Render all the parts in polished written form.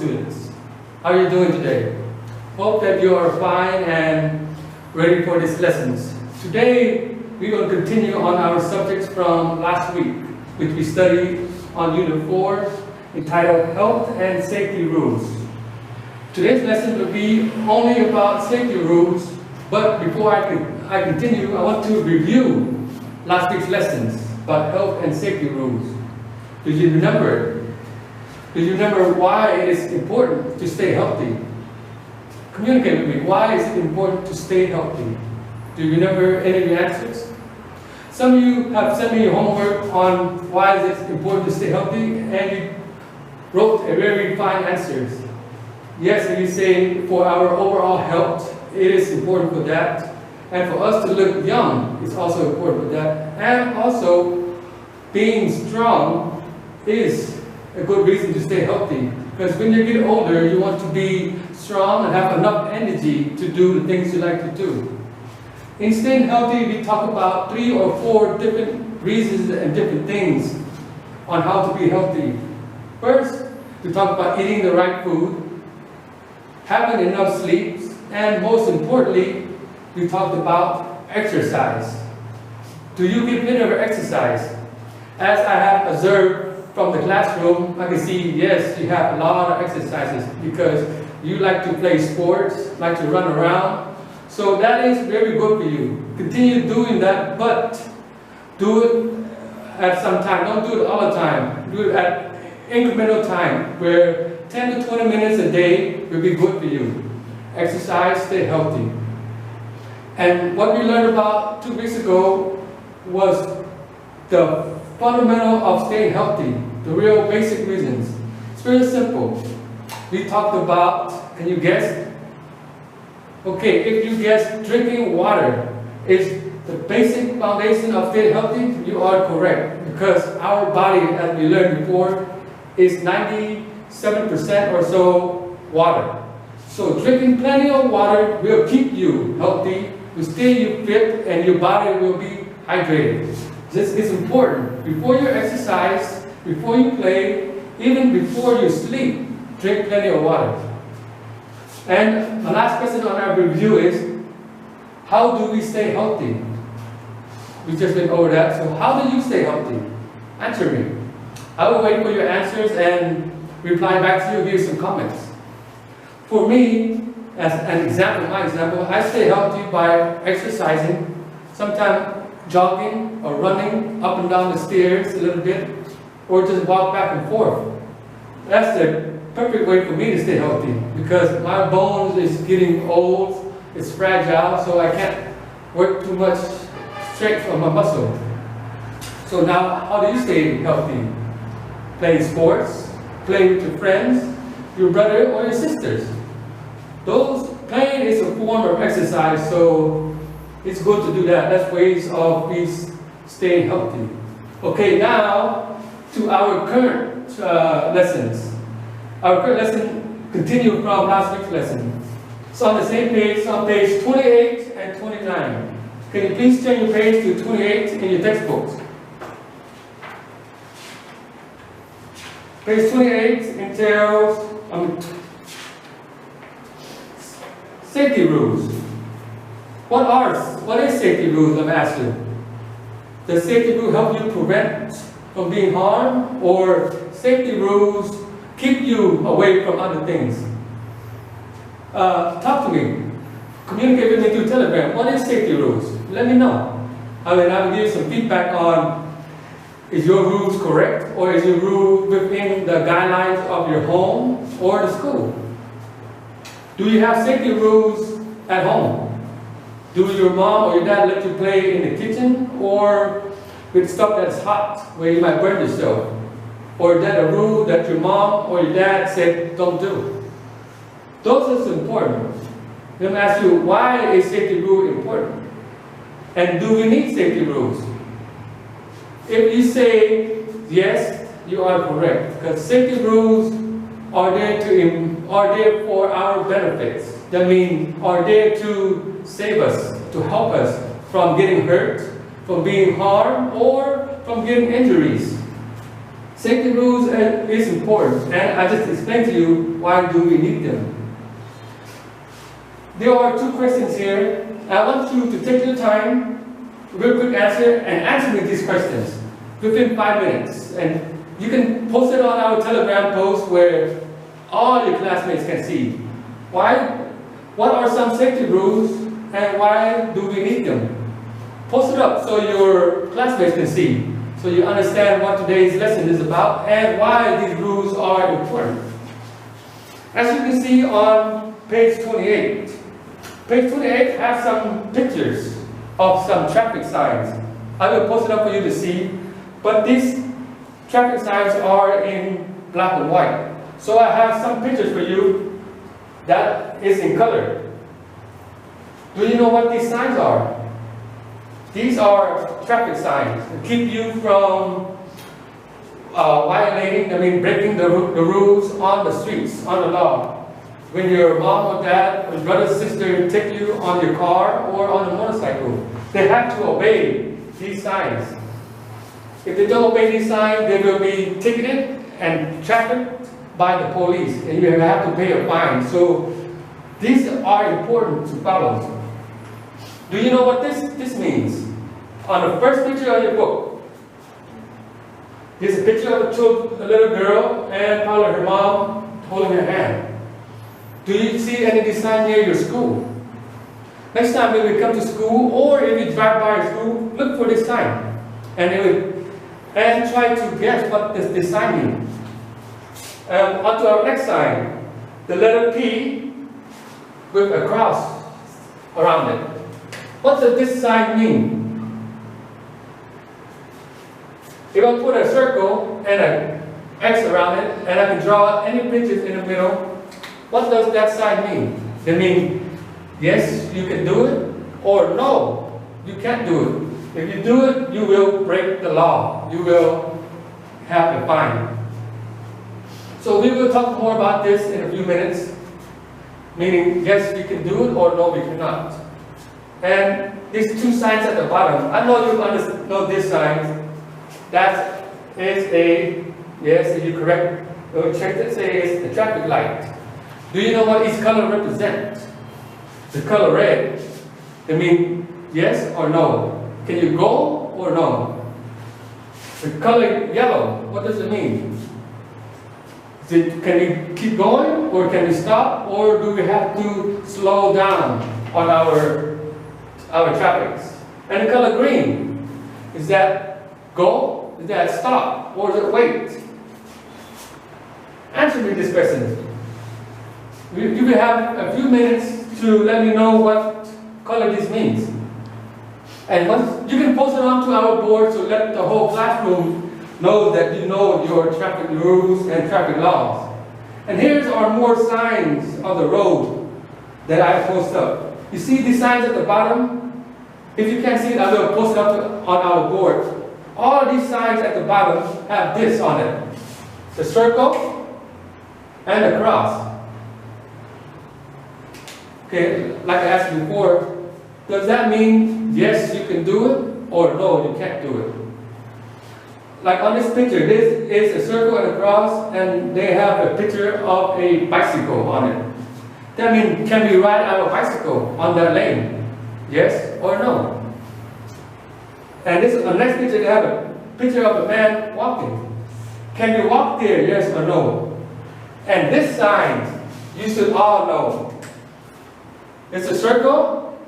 students. How are you doing today? Hope that you are fine and ready for these lessons. Today, we will continue on our subjects from last week, which we studied on Unit 4, entitled Health and Safety Rules. Today's lesson will be only about safety rules, but before I continue, I want to review last week's lessons about health and safety rules. Do you remember it? Do you remember why it is important to stay healthy? Communicate with me. Why is it important to stay healthy? Do you remember any of your answers? Some of you have sent me your homework on why is it important to stay healthy, and you wrote a very fine answers. Yes, and you say for our overall health, it is important for that. And for us to look young is also important for that. And also, being strong is a good reason to stay healthy. Because when you get older, you want to be strong and have enough energy to do the things you like to do. In staying healthy, we talk about 3 or 4 different reasons and different things on how to be healthy. First, we talk about eating the right food, having enough sleep, and most importantly, we talked about exercise. Do you get plenty of exercise? As I have observed from the classroom, I can see, yes, you have a lot of exercises because you like to play sports, like to run around. So that is very good for you. Continue doing that, but do it at some time. Don't do it all the time. Do it at incremental time, where 10 to 20 minutes a day will be good for you. Exercise, stay healthy. And what we learned about 2 weeks ago was the fundamental of staying healthy, the real basic reasons. It's very simple. We talked about, can you guess? Okay, if you guess drinking water is the basic foundation of staying healthy, you are correct. Because our body, as we learned before, is 97% or so water. So drinking plenty of water will keep you healthy, will stay you fit, and your body will be hydrated. This is important. Before you exercise, before you play, even before you sleep, drink plenty of water. And the last question on our review is, how do we stay healthy? We just went over that. So how do you stay healthy? Answer me. I will wait for your answers and reply back to you, give you some comments. For me, as an example, my example, I stay healthy by exercising, sometimes jogging or running up and down the stairs a little bit, or just walk back and forth. That's the perfect way for me to stay healthy, because my bones is getting old, it's fragile, so I can't work too much strength on my muscle. So now, how do you stay healthy? Playing sports, playing with your friends, your brother or your sisters. Playing is a form of exercise, so it's good to do that. That's ways of staying healthy. Okay, now to our current lessons. Our current lesson continued from last week's lesson. So on the same page, on page 28 and 29. Can you please turn your page to 28 in your textbooks? Page 28 entails safety rules. What is safety rules, I'm asking? Does safety rule help you prevent from being harmed, or safety rules keep you away from other things? Talk to me. Communicate with me through Telegram. What is safety rules? Let me know. I will give you some feedback on, is your rules correct, or is your rule within the guidelines of your home or the school? Do you have safety rules at home? Do your mom or your dad let you play in the kitchen, or with stuff that's hot where you might burn yourself? Or is that a rule that your mom or your dad said don't do? Those are important. Let me ask you, why is safety rule important? And do we need safety rules? If you say yes, you are correct. Because safety rules are there for our benefits. That means are there to save us, to help us from getting hurt, from being harmed, or from getting injuries. Safety rules is important, and I just explained to you why do we need them. There are two questions here. I want you to take your time, real quick answer, and answer me these questions within 5 minutes. And you can post it on our Telegram post where all your classmates can see. Why? What are some safety rules and why do we need them? Post it up so your classmates can see, so you understand what today's lesson is about and why these rules are important. As you can see on page 28, page 28 has some pictures of some traffic signs. I will post it up for you to see, but these traffic signs are in black and white. So I have some pictures for you that is in color. Do you know what these signs are? These are traffic signs to keep you from breaking the rules on the streets, on the law. When your mom or dad or brother or sister take you on your car or on a motorcycle, they have to obey these signs. If they don't obey these signs, they will be ticketed and trafficked by the police, and you have to pay a fine. So these are important to follow. Do you know what this means? On the first picture of your book, there's a picture of a little girl and probably her mom holding her hand. Do you see any design near your school? Next time when we come to school, or if you drive by school, look for this sign and try to guess what this sign means. On to our next sign, the letter P with a cross around it. What does this sign mean? If I put a circle and an X around it, and I can draw any pictures in the middle, what does that sign mean? It means yes, you can do it, or no, you can't do it. If you do it, you will break the law. You will have a fine. So we will talk more about this in a few minutes, meaning yes, you can do it, or no, you cannot. And these two signs at the bottom, I know you know this sign. That is a, yes, if you correct, check it, say it's the traffic light. Do you know what each color represents? The color red, it means yes or no. Can you go or no? The color yellow, what does it mean? Can you keep going, or can we stop, or do we have to slow down on our traffic? And the color green, is that go? Is that stop, or is it wait? Answer me this question. You will have a few minutes to let me know what color this means. And once you can post it onto our board to let the whole classroom know that you know your traffic rules and traffic laws. And here's our more signs on the road that I post up. You see these signs at the bottom? If you can't see it, I will post it up on our board. All these signs at the bottom have this on it. The circle and the cross. Okay, like I asked before, does that mean yes, you can do it, or no, you can't do it? Like on this picture, this is a circle and a cross, and they have a picture of a bicycle on it. That means, can we ride our bicycle on that lane? Yes or no? And this is the next picture, they have a picture of a man walking. Can you walk there, yes or no? And this sign, you should all know. It's a circle,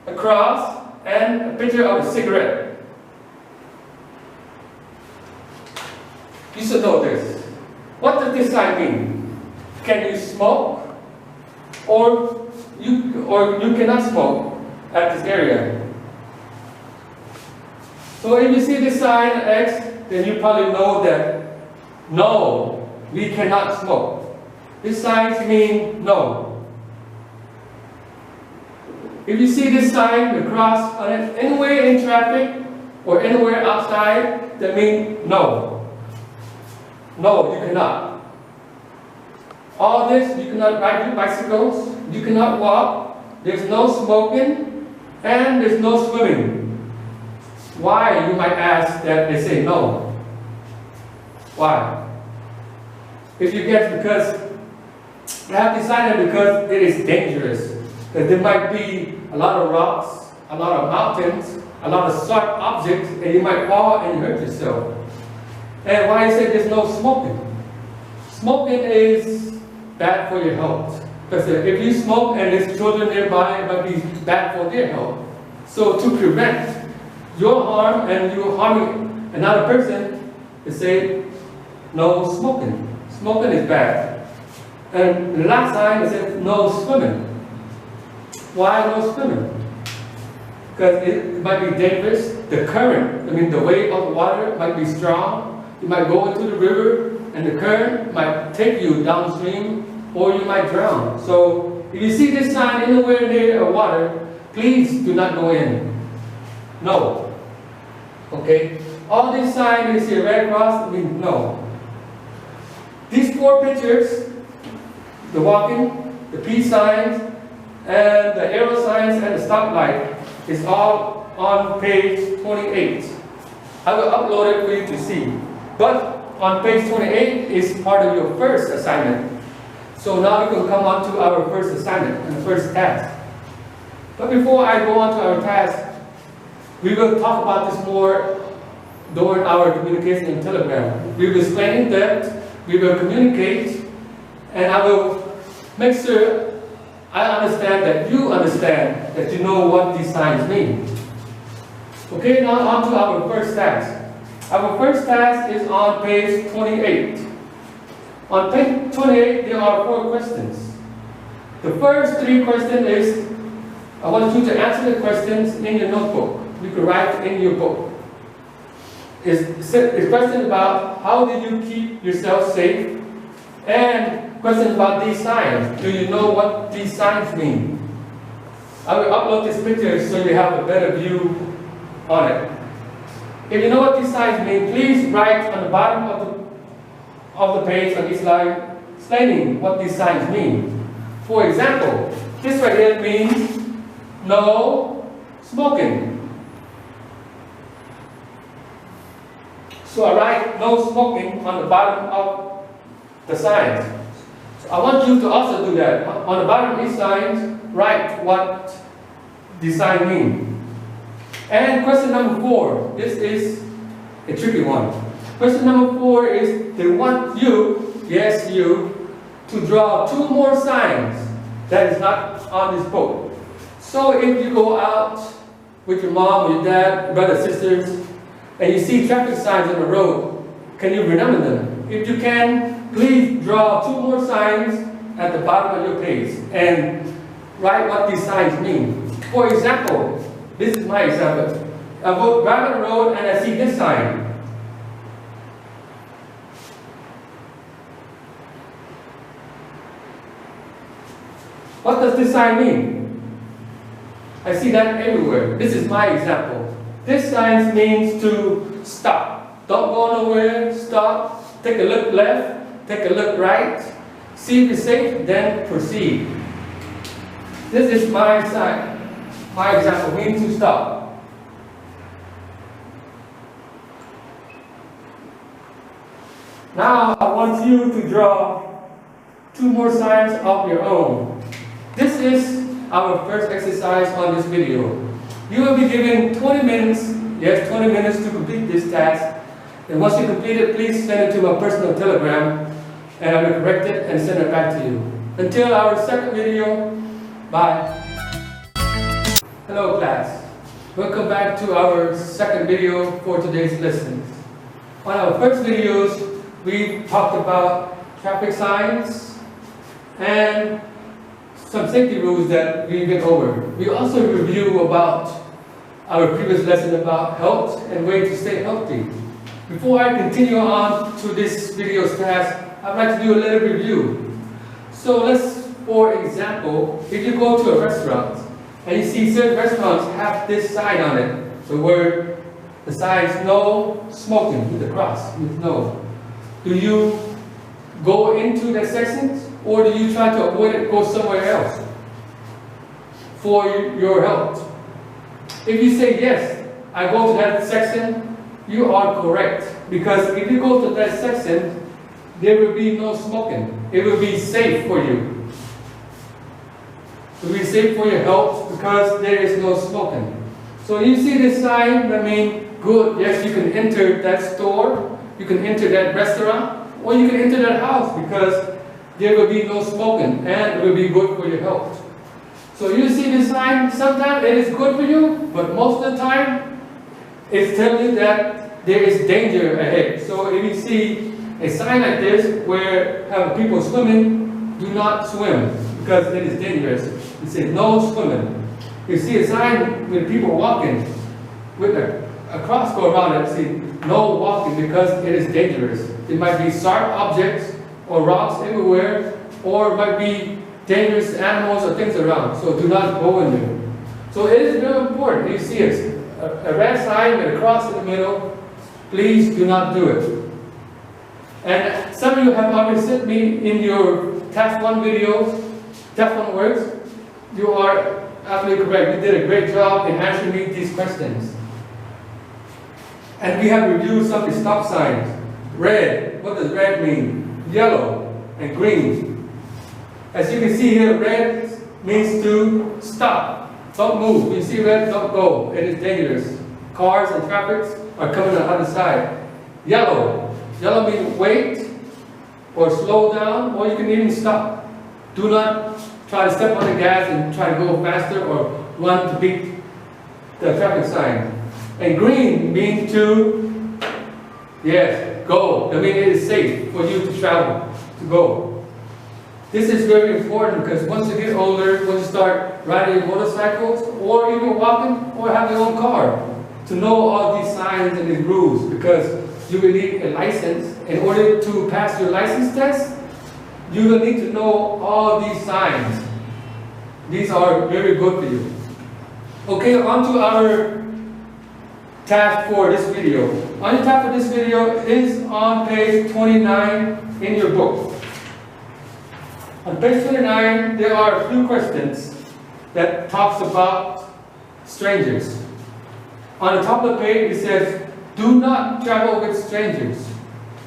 a cross, and a picture of a cigarette. You should know this. What does this sign mean? Can you smoke? Or you cannot smoke at this area. So if you see this sign X, then you probably know that no, we cannot smoke. These signs mean no. If you see this sign, the cross on it, anywhere in traffic or anywhere outside, that means no. No, you cannot. All this, you cannot ride your bicycles, you cannot walk, there's no smoking, and there's no swimming. Why, you might ask, that they say no? Why? If you guess, because I have decided because it is dangerous. That there might be a lot of rocks, a lot of mountains, a lot of sharp objects, and you might fall and hurt yourself. And why I say there's no smoking? Smoking is bad for your health. Because if you smoke and there's children nearby, it might be bad for their health. So to prevent your harm and you harming another person, they say no smoking. Smoking is bad. And the last sign is no swimming. Why no swimming? Because it might be dangerous. The current, the wave of the water might be strong. You might go into the river and the current might take you downstream or you might drown. So if you see this sign anywhere near water, please do not go in. No. Okay? All these signs you see a red cross, means no. These 4 pictures, the walking, the peace signs, and the arrow signs and the stoplight is all on page 28. I will upload it for you to see. But on page 28 is part of your first assignment. So now we can come on to our first assignment and the first task. But before I go on to our task, we will talk about this more during our communication in Telegram. We will explain in depth, we will communicate, and I will make sure I understand that you understand, that you know what these signs mean. Okay, now on to our first task. Our first task is on page 28. On page 28, there are 4 questions. The first 3 questions is, I want you to answer the questions in your notebook. You can write in your book. It's a question about how do you keep yourself safe, and question about these signs. Do you know what these signs mean? I will upload this picture so you have a better view on it. If you know what these signs mean, please write on the bottom of the page on each line explaining what these signs mean. For example, this right here means no smoking. So I write no smoking on the bottom of the signs. So I want you to also do that. On the bottom of each sign, write what the sign means. And question number 4, this is a tricky one. Question number 4 is, they want you, yes you, to draw 2 more signs that is not on this book. So if you go out with your mom, your dad, brothers, sisters, and you see traffic signs on the road, can you remember them? If you can, please draw 2 more signs at the bottom of your page and write what these signs mean. For example, this is my example. I go drive on the road and I see this sign. What does this sign mean? I see that everywhere. This is my example. This sign means to stop. Don't go nowhere, stop, take a look left, take a look right, see if it's safe, then proceed. This is my sign. My example means to stop. Now I want you to draw 2 more signs of your own. This is our first exercise on this video. You will be given 20 minutes, yes, 20 minutes to complete this task. And once you complete it, please send it to my personal Telegram and I will correct it and send it back to you. Until our second video, bye. Hello class. Welcome back to our second video for today's lessons. On our first videos, we talked about traffic signs and some safety rules that we went over. We also review about our previous lesson about health and ways to stay healthy. Before I continue on to this video's task, I'd like to do a little review. So let's, for example, if you go to a restaurant and you see certain restaurants have this sign on it, the sign is no smoking with the cross, with no. Do you go into that section or do you try to avoid it, go somewhere else for your health? If you say yes, I go to that section, you are correct. Because if you go to that section, there will be no smoking. It will be safe for you. It will be safe for your health because there is no smoking. So you see this sign, that means good, yes, you can enter that store, you can enter that restaurant, or you can enter that house because there will be no smoking and it will be good for your health. So you see this sign, sometimes it is good for you, but most of the time it's telling you that there is danger ahead. So if you see a sign like this where have people swimming, do not swim because it is dangerous. It says no swimming. You see a sign with people walking with a cross go around it, see no walking because it is dangerous. It might be sharp objects or rocks everywhere, or it might be dangerous animals or things around. So do not go in there. So it is very important. You see a red sign with a cross in the middle, please do not do it. And some of you have already sent me in your Task 1 videos, Task 1 works. You are absolutely correct. You did a great job in answering me these questions. And we have reviewed some of the stop signs. Red, what does red mean? Yellow and green. As you can see here, red means to stop. Don't move. You see red, don't go. It is dangerous. Cars and traffic are coming on the other side. Yellow. Yellow means wait or slow down, or you can even stop. Do not try to step on the gas and try to go faster or run to beat the traffic sign. And green means to, yes, go. I mean, it is safe for you to travel, to go. This is very important because once you get older, once you start riding motorcycles or even walking or have your own car, to know all these signs and these rules, because you will need a license. In order to pass your license test, you will need to know all these signs. These are very good for you. Okay, on to our task for this video. On your task for this video is on page 29 in your book. On page 29, there are a few questions that talks about strangers. On the top of the page, it says, do not travel with strangers.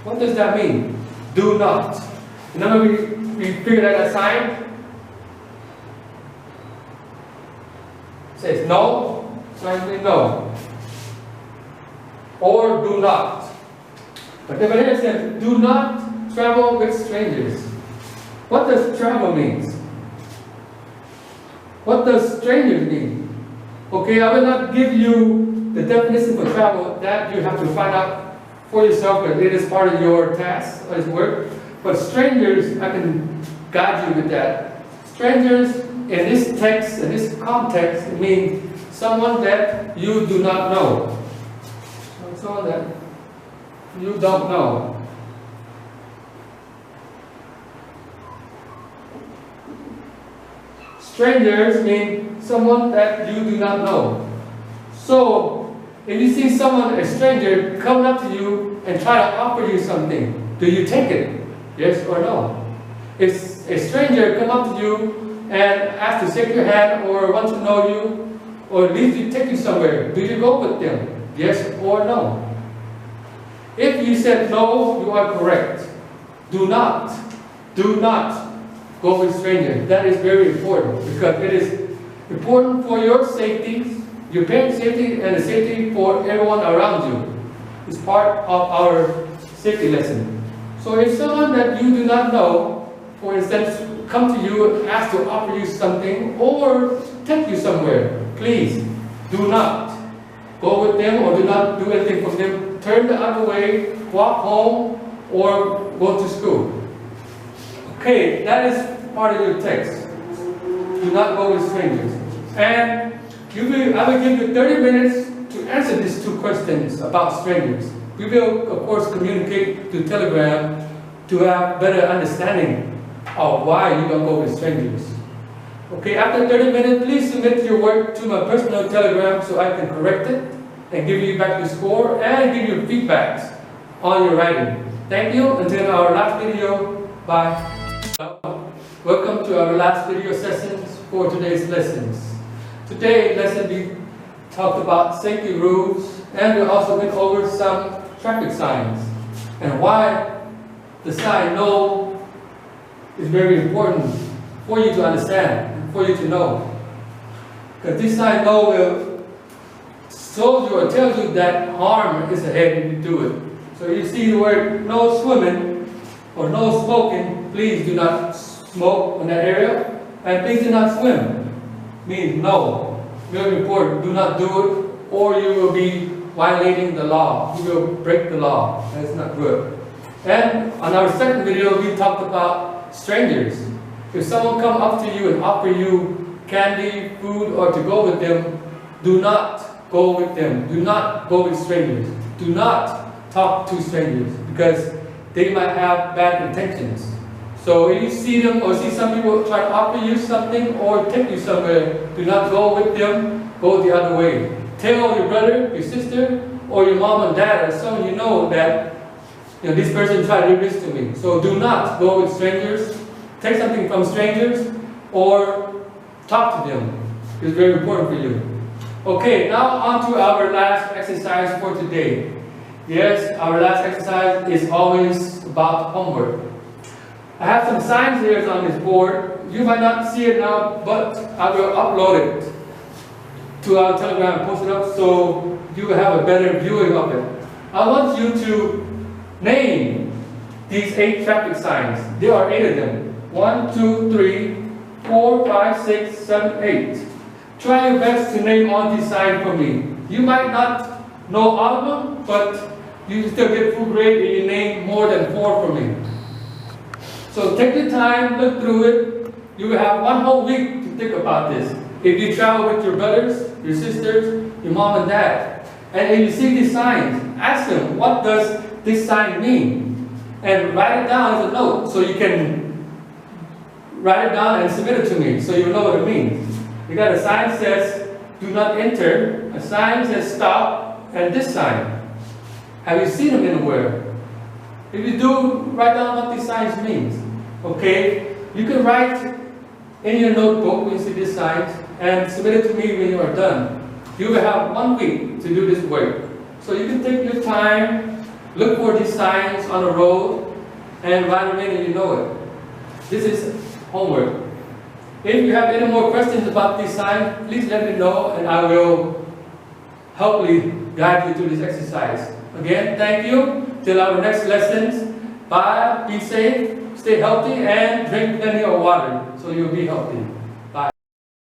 What does that mean? Do not. Remember we figured out a sign? It says no, sign means no. Or do not. But over here it says, do not travel with strangers. What does travel mean? What does strangers mean? Okay, I will not give you the definition for travel. That you have to find out for yourself, but it is part of your task or your work. But strangers, I can guide you with that. Strangers in this text, in this context, it means someone that you do not know. Someone that you don't know. Strangers mean someone that you do not know. So, if you see someone, a stranger, coming up to you and try to offer you something, do you take it? Yes or no? If a stranger come up to you and ask to shake your hand or want to know you or at least to take you somewhere, do you go with them? Yes or no? If you said no, you are correct. Do not go with strangers. That is very important because it is important for your safety, your parents' safety, and the safety for everyone around you. It's part of our safety lesson. So if someone that you do not know, for instance, come to you and ask to offer you something or take you somewhere, please do not go with them or do not do anything for them. Turn the other way, walk home, or go to school. Okay, that is part of your text. Do not go with strangers. And I will give you 30 minutes to answer these two questions about strangers. We will, of course, communicate through Telegram to have better understanding of why you don't go with strangers. Okay, after 30 minutes, please submit your work to my personal Telegram so I can correct it and give you back your score and give you feedbacks on your writing. Thank you. Until our last video. Bye. Welcome to our last video sessions for today's lessons. Today lesson we talked about safety rules and we also went over some traffic signs. And why the sign no is very important for you to understand, for you to know. Because this sign no will show you or tell you that harm is ahead if you do it. So you see the word no swimming or no smoking, please do not smoke in that area, and please do not swim. Means no. Very important. Do not do it, or you will be violating the law. You will break the law. That's not good. And on our second video, we talked about strangers. If someone come up to you and offer you candy, food, or to go with them, do not go with them. Do not go with strangers. Do not talk to strangers, because they might have bad intentions. So if you see them or see some people try to offer you something or take you somewhere, do not go with them, go the other way. Tell your brother, your sister, or your mom and dad or someone you know that this person tried to do this to me. So do not go with strangers, take something from strangers, or talk to them. It's very important for you. Okay, now on to our last exercise for today. Yes, our last exercise is always about homework. I have some signs here on this board. You might not see it now, but I will upload it to our Telegram and post it up so you will have a better viewing of it. I want you to name these 8 traffic signs. There are 8 of them. 1, 2, 3, 4, 5, 6, 7, 8. Try your best to name all these signs for me. You might not know all of them, but you can still get full grade if you name more than 4 for me. So take your time, look through it. You will have one whole week to think about this. If you travel with your brothers, your sisters, your mom and dad, and if you see these signs, ask them, what does this sign mean? And write it down as a note so you can write it down and submit it to me so you know what it means. You got a sign that says, do not enter, a sign says stop, and this sign. Have you seen them anywhere? If you do, write down what these signs means. Okay? You can write in your notebook when you see these signs and submit it to me when you are done. You will have 1 week to do this work. So you can take your time, look for these signs on the road, and write them in and you know it. This is homework. If you have any more questions about these signs, please let me know and I will hopefully guide you through this exercise. Again, thank you. Till our next lessons. Bye. Be safe. Stay healthy and drink plenty of water so you'll be healthy.